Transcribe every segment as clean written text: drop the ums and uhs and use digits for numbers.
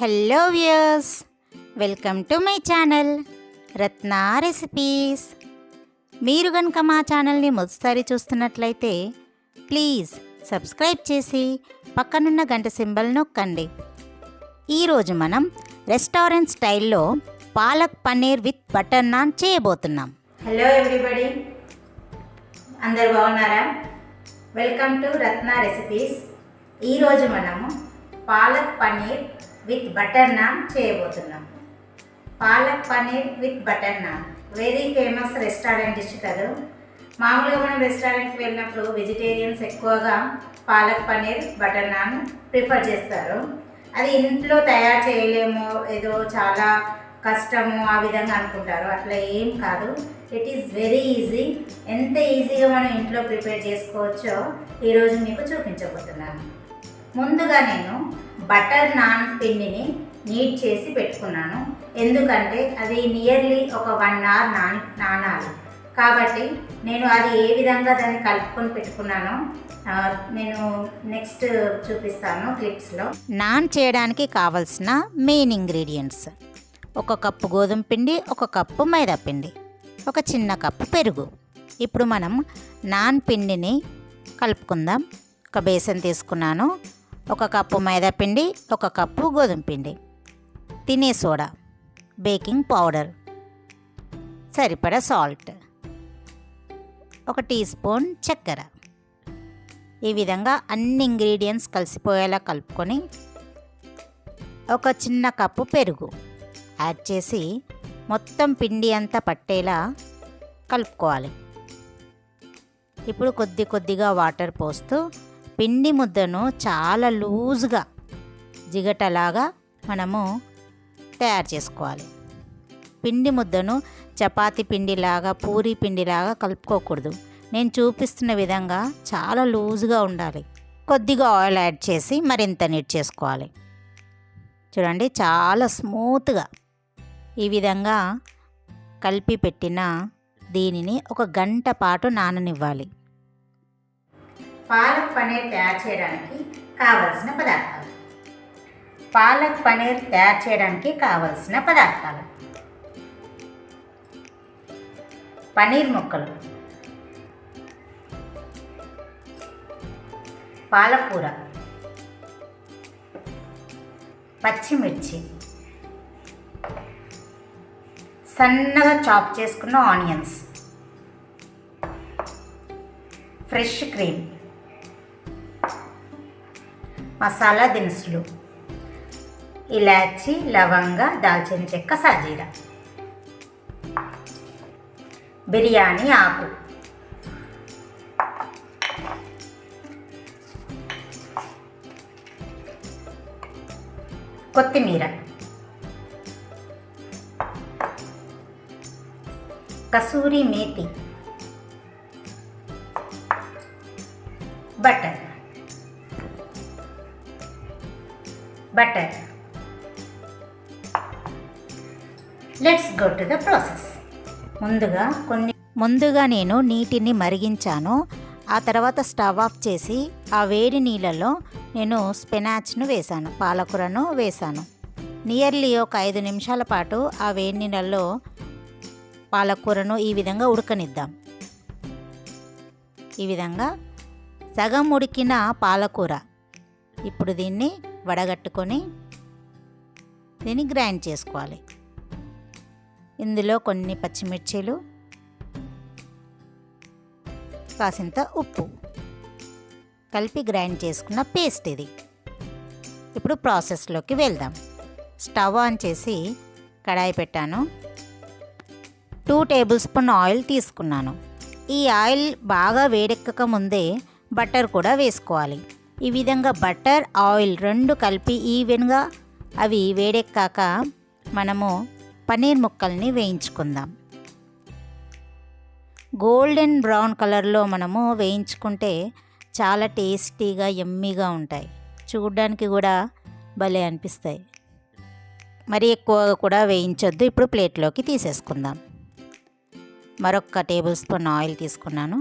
Hello viewers, welcome to my channel Ratna recipes. మీరు కనుక మా ఛానల్ని మొదటిసారి చూస్తున్నట్లయితే ప్లీజ్ సబ్స్క్రైబ్ చేసి పక్కనున్న గంట సింబల్ నొక్కండి. ఈరోజు మనం రెస్టారెంట్ స్టైల్లో పాలక్ పన్నీర్ విత్ బటర్ నాన్ చేయబోతున్నాం. హలో ఎవ్రీబడి, అందరు బాగున్నారా? Welcome to Ratna recipes. ఈరోజు మనము పాలక్ పన్నీర్ విత్ బటర్ నాన్ చేయబోతున్నాం. Palak paneer with butter naan very famous restaurant dish కదా. మామూలుగా మనం రెస్టారెంట్కి వెళ్ళినప్పుడు వెజిటేరియన్స్ ఎక్కువగా పాలక్ పన్నీర్ బటర్ నాన్ ప్రిఫర్ చేస్తారు. అది ఇంట్లో తయారు చేయలేము, ఏదో చాలా కష్టము ఆ విధంగా అనుకుంటారు. అట్లా ఏం కాదు, ఇట్ ఈస్ వెరీ ఈజీ. ఎంత ఈజీగా మనం ఇంట్లో ప్రిపేర్ చేసుకోవచ్చో ఈరోజు మీకు చూపించబోతున్నాను. ముందుగా నేను బటర్ నాన్ పిండిని నీట్ చేసి పెట్టుకున్నాను. ఎందుకంటే అది నియర్లీ ఒక 1 అవర్ నానాలి. కాబట్టి నేను అది ఏ విధంగా దాన్ని కలుపుకొని పెట్టుకున్నానో నేను నెక్స్ట్ చూపిస్తాను క్లిప్స్లో. నాన్ చేయడానికి కావలసిన మెయిన్ ఇంగ్రీడియంట్స్: 1 కప్పు గోధుమ పిండి, 1 కప్పు మైదా పిండి, 1 చిన్న కప్పు పెరుగు. ఇప్పుడు మనం నాన్ పిండిని కలుపుకుందాం. 1 బేసన్ తీసుకున్నాను, 1 కప్పు మైదా పిండి, 1 కప్పు గోధుమ పిండి, తినే సోడా, బేకింగ్ పౌడర్, సరిపడా సాల్ట్, 1 టీ స్పూన్ చక్కెర. ఈ విధంగా అన్ని ఇంగ్రీడియంట్స్ కలిసిపోయేలా కలుపుకొని 1 చిన్న కప్పు పెరుగు యాడ్ చేసి మొత్తం పిండి అంతా పట్టేలా కలుపుకోవాలి. ఇప్పుడు కొద్దిగా వాటర్ పోస్తూ పిండి ముద్దను చాలా లూజ్గా జిగటలాగా మనము తయారు చేసుకోవాలి. పిండి ముద్దను చపాతీ పిండిలాగా, పూరీ పిండిలాగా కలుపుకోకూడదు. నేను చూపిస్తున్న విధంగా చాలా లూజ్గా ఉండాలి. కొద్దిగా ఆయిల్ యాడ్ చేసి మరింత నీట్ చేసుకోవాలి. చూడండి, చాలా స్మూత్గా ఈ విధంగా కలిపి పెట్టిన దీనిని 1 గంట పాటు నాననివ్వాలి. పాలక్ పన్నీర్ తయారు చేయడానికి కావలసిన పదార్థాలు. పాలక్ పన్నీర్ తయారు చేయడానికి కావలసిన పదార్థాలు: పన్నీర్ ముక్కలు, పాలకూర, పచ్చిమిర్చి, సన్నగా చాప్ చేసుకున్న ఆనియన్స్, ఫ్రెష్ క్రీమ్, మసాలా దినుసులు, ఇలాచి, లవంగ, దాల్చిన చెక్క, సాజీరా, బిర్యానీ ఆకు, కొత్తిమీర, kasuri methi, butter. Let's go to the process. ముందుగా నేను నీటిని మరిగించాను. ఆ తర్వాత స్టవ్ ఆఫ్ చేసి ఆ వేడి నీళ్ళలో నేను స్పినాచ్ను వేశాను, పాలకూరను వేశాను. నియర్లీ ఒక 5 నిమిషాల పాటు ఆ వేడి నీళ్ళల్లో పాలకూరను ఈ విధంగా ఉడకనిద్దాం. ఈ విధంగా సగం ఉడికిన పాలకూర. ఇప్పుడు దీన్ని వడగట్టుకొని దీన్ని గ్రైండ్ చేసుకోవాలి. ఇందులో కొన్ని పచ్చిమిర్చీలు, కాసింత ఉప్పు కలిపి గ్రైండ్ చేసుకున్న పేస్ట్ ఇది. ఇప్పుడు ప్రాసెస్లోకి వెళ్దాం. స్టవ్ ఆన్ చేసి కడాయి పెట్టాను. 2 టేబుల్ స్పూన్ ఆయిల్ తీసుకున్నాను. ఈ ఆయిల్ బాగా వేడెక్కక ముందే బటర్ కూడా వేసుకోవాలి. ఈ విధంగా బటర్, ఆయిల్ 2 కలిపి ఈవెన్గా అవి వేడెక్కాక మనము పన్నీర్ ముక్కల్ని వేయించుకుందాం. గోల్డెన్ బ్రౌన్ కలర్లో మనము వేయించుకుంటే చాలా టేస్టీగా, యమ్మీగా ఉంటాయి. చూడడానికి కూడా భలే అనిపిస్తాయి. మరి ఎక్కువగా కూడా వేయించొద్దు. ఇప్పుడు ప్లేట్లోకి తీసేసుకుందాం. మరొక టేబుల్ స్పూన్ ఆయిల్ తీసుకున్నాను.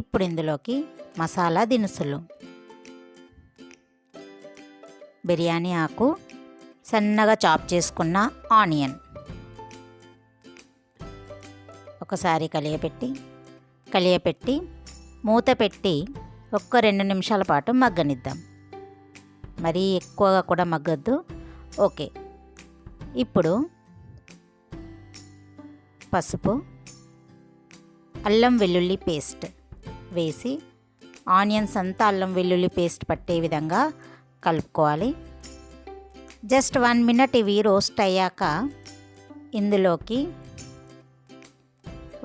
ఇప్పుడు ఇందులోకి మసాలా దినుసులు, బిర్యానీ ఆకు, సన్నగా చాప్ చేసుకున్న ఆనియన్ ఒకసారి కలియపెట్టి మూత పెట్టి ఒక్క 2 నిమిషాల పాటు మగ్గనిద్దాం. మరీ ఎక్కువగా కూడా మగ్గొద్దు. ఓకే, ఇప్పుడు పసుపు, అల్లం వెల్లుల్లి పేస్ట్ వేసి ఆనియన్స్ అంతా అల్లం వెల్లుల్లి పేస్ట్ పట్టే విధంగా కలుపుకోవాలి. జస్ట్ 1 మినిట్ ఇవి రోస్ట్ అయ్యాక ఇందులోకి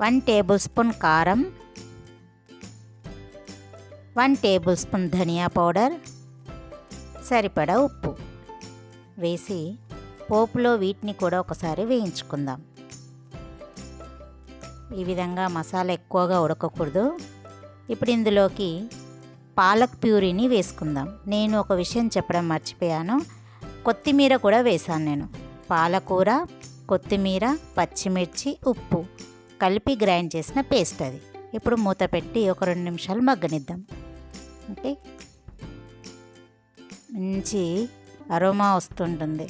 1 టేబుల్ స్పూన్ కారం, 1 టేబుల్ స్పూన్ ధనియా పౌడర్, సరిపడా ఉప్పు వేసి పోపులో వీటిని కూడా ఒకసారి వేయించుకుందాం. ఈ విధంగా మసాలా ఎక్కువగా ఉడకకూడదు. ఇప్పుడు ఇందులోకి పాలక్ ప్యూరీని వేసుకుందాం. నేను ఒక విషయం చెప్పడం మర్చిపోయాను, కొత్తిమీర కూడా వేసాను నేను. పాలకూర, కొత్తిమీర, పచ్చిమిర్చి, ఉప్పు కలిపి గ్రైండ్ చేసిన పేస్ట్ అది. ఇప్పుడు మూత పెట్టి ఒక 2 నిమిషాలు మగ్గనిద్దాం. ఓకే, మంచి అరోమా వస్తుంటుంది.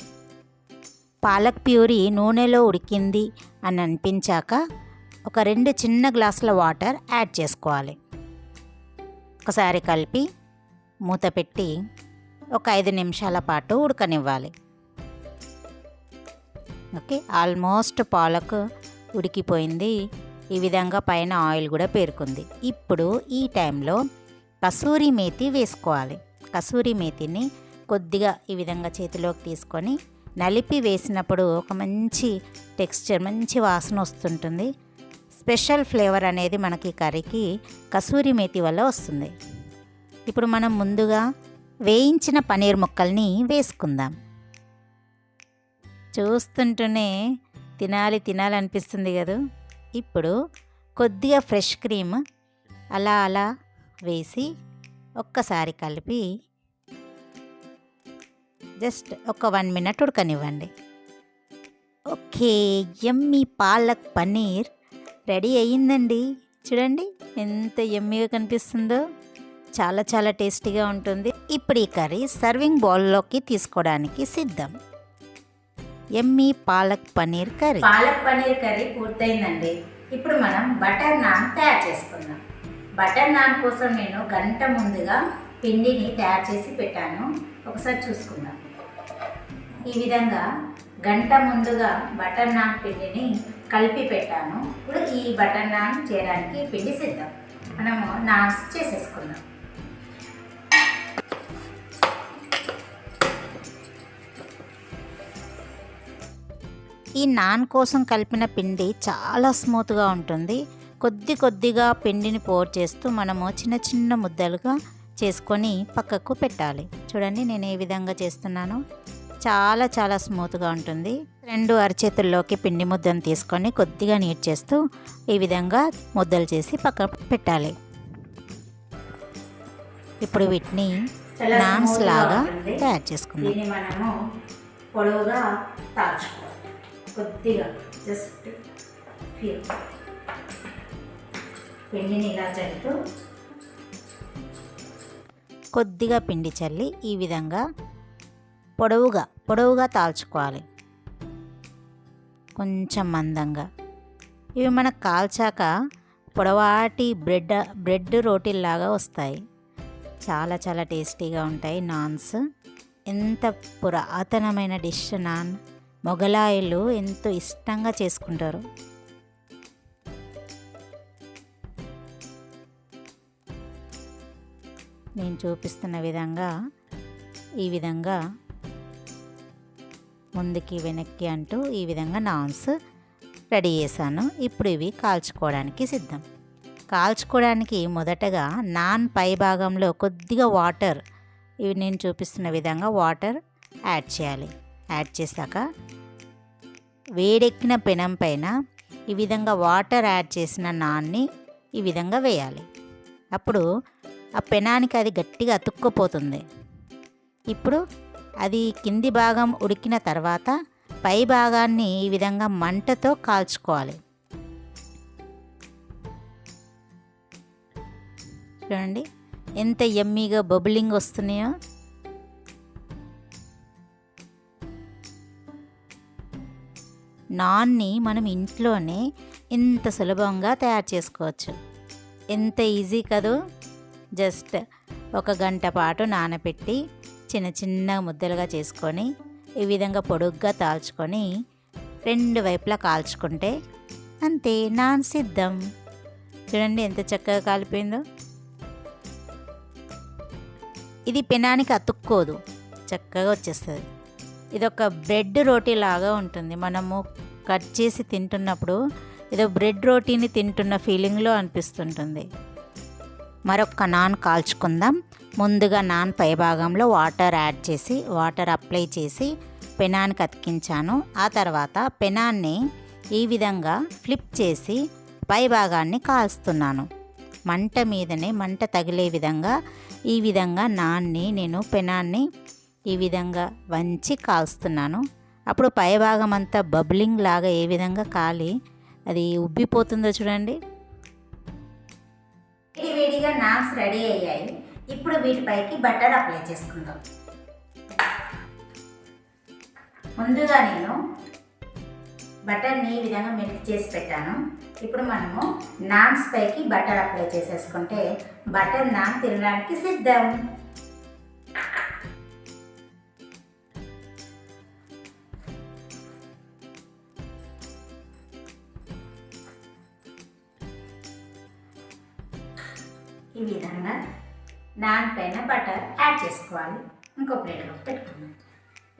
పాలక్ ప్యూరీ నూనెలో ఉడికింది అని అనిపించాక ఒక 2 చిన్న గ్లాసుల వాటర్ యాడ్ చేసుకోవాలి. ఒకసారి కలిపి మూత పెట్టి ఒక 5 నిమిషాల పాటు ఉడకనివ్వాలి. ఓకే, ఆల్మోస్ట్ పాలక్ ఉడికిపోయింది. ఈ విధంగా పైన ఆయిల్ కూడా పేరుకుంది. ఇప్పుడు ఈ టైంలో కసూరి మేతి వేసుకోవాలి. కసూరి మేతిని కొద్దిగా ఈ విధంగా చేతిలోకి తీసుకొని నలిపి వేసినప్పుడు ఒక మంచి టెక్స్చర్, మంచి వాసన వస్తుంటుంది. స్పెషల్ ఫ్లేవర్ అనేది మనకి కర్రీకి కసూరి మేతి వల్ల వస్తుంది. ఇప్పుడు మనం ముందుగా వేయించిన పన్నీర్ ముక్కల్ని వేసుకుందాం. చూస్తుంటూనే తినాలనిపిస్తుంది కదా. ఇప్పుడు కొద్దిగా ఫ్రెష్ క్రీమ్ అలా వేసి ఒక్కసారి కలిపి జస్ట్ ఒక 1 మినిట్ ఉడకనివ్వండి. ఓకే, యమ్మీ పాలక్ పన్నీర్ రెడీ అయ్యిందండి. చూడండి ఎంత యమ్మీగా కనిపిస్తుందో, చాలా చాలా టేస్టీగా ఉంటుంది. ఇప్పుడు ఈ కర్రీ సర్వింగ్ బౌల్లోకి తీసుకోవడానికి సిద్ధం. యమ్మీ పాలక్ పన్నీర్ కర్రీ. పాలక్ పన్నీర్ కర్రీ పూర్తయిందండి. ఇప్పుడు మనం బటర్ నాన్ తయారు చేసుకుందాం. బటర్ నాన్ కోసం నేను గంట ముందుగా పిండిని తయారు చేసి పెట్టాను. ఒకసారి చూసుకుందాం. ఈ విధంగా గంట ముందుగా బటర్ నాన్ పిండిని కలిపి పెట్టాను. ఇప్పుడు ఈ బటర్ నాన్ చేయడానికి పిండి సిద్ధం. మనము నాన్స్ చేసేసుకుందాం. ఈ నాన్ కోసం కలిపిన పిండి చాలా స్మూత్గా ఉంటుంది. కొద్దిగా పిండిని పోర్ చేస్తూ మనము చిన్న చిన్న ముద్దలుగా చేసుకొని పక్కకు పెట్టాలి. చూడండి నేను ఏ విధంగా చేస్తున్నాను. చాలా చాలా స్మూత్గా ఉంటుంది. 2 అరచేతుల్లోకి పిండి ముద్దను తీసుకొని కొద్దిగా నీట్ చేస్తూ ఈ విధంగా ముద్దలు చేసి పక్క పెట్టాలి. ఇప్పుడు వీటిని నాన్స్ లాగా తయారు చేసుకుందాం. దీన్ని మనము పొడవుగా తాల్చుకోవాలి. కొద్దిగా జస్ట్ పిండిని ఇలా చల్లుతూ కొద్దిగా పిండి చల్లి ఈ విధంగా పొడవుగా తాల్చుకోవాలి. కొంచెం మందంగా. ఇవి మనకు కాల్చాక పొడవాటి బ్రెడ్ రోటీల్లాగా వస్తాయి. చాలా చాలా టేస్టీగా ఉంటాయి నాన్స్. ఎంత పురాతనమైన డిష్ నాన్. మొగలాయిలు ఎంతో ఇష్టంగా చేసుకుంటారు. నేను చూపిస్తున్న విధంగా ఈ విధంగా ముందుకి వెనక్కి అంటూ ఈ విధంగా నాన్స్ రెడీ చేశాను. ఇప్పుడు ఇవి కాల్చుకోవడానికి సిద్ధం. కాల్చుకోవడానికి మొదటగా నాన్ పై భాగంలో కొద్దిగా వాటర్, ఇవి నేను చూపిస్తున్న విధంగా వాటర్ యాడ్ చేయాలి. యాడ్ చేశాక వేడెక్కిన పెనం పైన ఈ విధంగా వాటర్ యాడ్ చేసిన నాన్ని ఈ విధంగా వేయాలి. అప్పుడు ఆ పెనానికి అది గట్టిగా అతుక్కుపోతుంది. ఇప్పుడు అది కింది భాగం ఉడికిన తర్వాత పై భాగాన్ని ఈ విధంగా మంటతో కాల్చుకోవాలి. చూడండి ఎంత యమ్మీగా బబులింగ్ వస్తున్నాయో. నాన్ని మనం ఇంట్లోనే ఇంత సులభంగా తయారు చేసుకోవచ్చు. ఎంత ఈజీ కదూ. జస్ట్ 1 గంట పాటు నానబెట్టి చిన్న చిన్న ముద్దలుగా చేసుకొని ఈ విధంగా పొడుగ్గా తాల్చుకొని 2 వైపులా కాల్చుకుంటే అంతే, నాన్ సిద్ధం. చూడండి ఎంత చక్కగా కాలిపోయిందో. ఇది పెనానికి అతుక్కోదు, చక్కగా వచ్చేస్తుంది. ఇది ఒక బ్రెడ్ రోటీ లాగా ఉంటుంది. మనము కట్ చేసి తింటున్నప్పుడు ఏదో బ్రెడ్ రోటీని తింటున్న ఫీలింగ్లో అనిపిస్తుంటుంది. మరొక నాన్ కాల్చుకుందాం. ముందుగా నాన్ పై భాగంలో వాటర్ యాడ్ చేసి వాటర్ అప్లై చేసి పెనానికి అతికించాను. ఆ తర్వాత పెనాన్ని ఈ విధంగా ఫ్లిప్ చేసి పై భాగాన్ని కాల్స్తున్నాను. మంట మీదనే మంట తగిలే విధంగా ఈ విధంగా నాన్ని నేను పెనాన్ని ఈ విధంగా వంచి కాల్స్తున్నాను. అప్పుడు పై భాగం అంతా బబ్లింగ్ లాగా ఏ విధంగా కాలి అది ఉబ్బిపోతుందో చూడండి. వేడివేడిగా నాన్స్ రెడీ అయ్యాయి. ఇప్పుడు వీటిపైకి బటర్ అప్లై చేసుకుందాం. ముందుగా నేను బటర్ని ఈ విధంగా మెల్ట్ చేసి పెట్టాను. ఇప్పుడు మనము నాన్స్ పైకి బటర్ అప్లై చేసేసుకుంటే బటర్ నాన్ తినడానికి సిద్ధం. ఈ విధంగా నాన్ పైన బటర్ యాడ్ చేసుకోవాలి. ఇంకో ప్లేట్లో పెట్టుకున్నాం.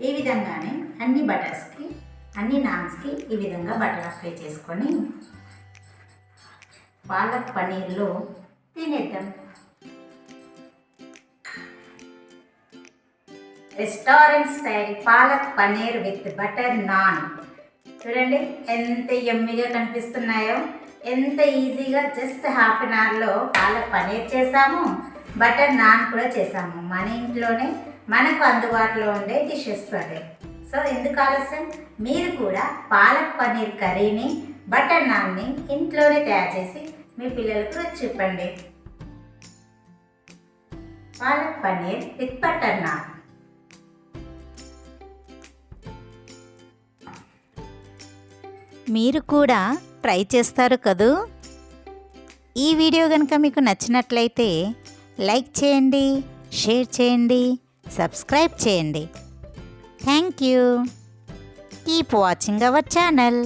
ఈ విధంగానే అన్ని బటర్స్కి అన్ని నాన్స్కి ఈ విధంగా బటర్ అప్లై చేసుకొని పాలక్ పన్నీర్లో తినేద్దాం. Restaurant style palak paneer with butter naan. చూడండి ఎంత యమ్మీగా కనిపిస్తున్నాయో. ఎంత ఈజీగా జస్ట్ హాఫ్ అన్ అవర్లో పాలక్ పన్నీర్ చేసాము, బటర్ నాన్ కూడా చేసాము. మన ఇంట్లోనే మనకు అందుబాటులో ఉండే డిషెస్ అదే. సో ఎందుకు ఆలస్యం, మీరు కూడా పాలక్ పన్నీర్ కర్రీని బటర్ నాన్ని ఇంట్లోనే తయారు చేసి మీ పిల్లలకు రుచి చెప్పండి. Palak paneer with butter non. మీరు కూడా ట్రై చేస్తారు కదూ. ఈ వీడియో కనుక మీకు నచ్చినట్లయితే లైక్ చేయండి, షేర్ చేయండి, సబ్స్క్రైబ్ చేయండి. Thank you. Keep watching our channel.